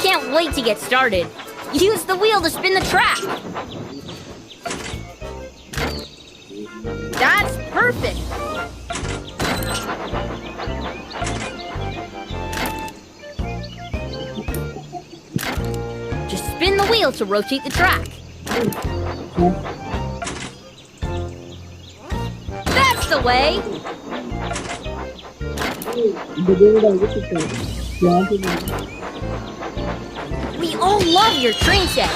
can't wait to get started. Use the wheel to spin the track. That's perfect. Just spin the wheel to rotate the track. That's the way. We all love your train set.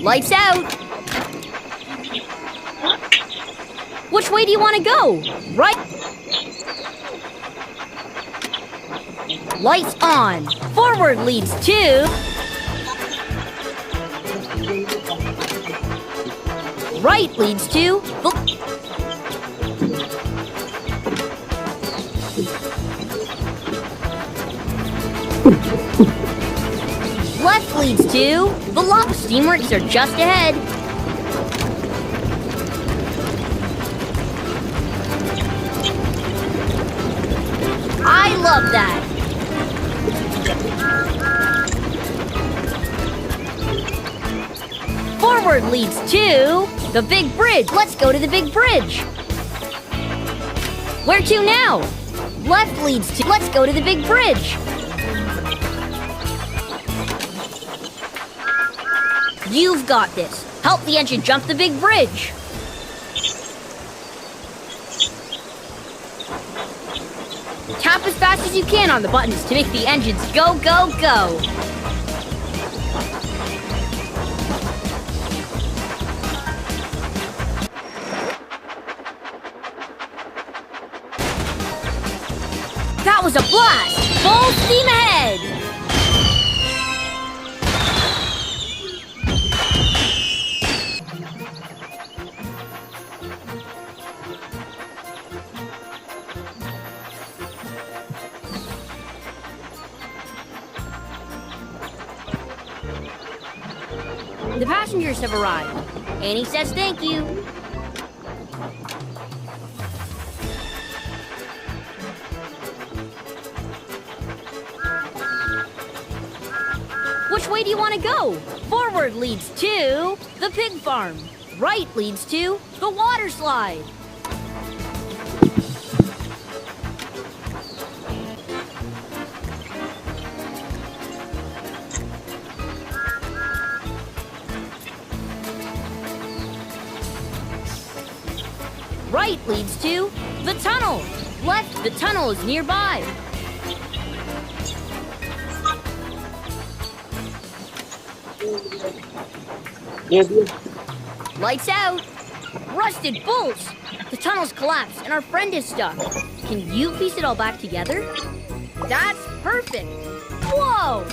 Lights out. Which way do you want to go? Right? Lights on. Forward leads to... Right leads to... Left leads to... The Lava Steamworks are just ahead. I love that. Forward leads to the big bridge. Let's go to the big bridge. Where to now? Left leads to... Let's go to the big bridge. You've got this. Help the engine jump the big bridge. Tap as fast as you can on the buttons to make the engines go, go, go. That was a blast! Full steam ahead! The passengers have arrived. Annie says thank you. Which way do you want to go? Forward leads to the pig farm. Right leads to the water slide. Right leads to the tunnel. Left, the tunnel is nearby. Lights out. Rusted bolts. The tunnel's collapsed and our friend is stuck. Can you piece it all back together? That's perfect. Whoa!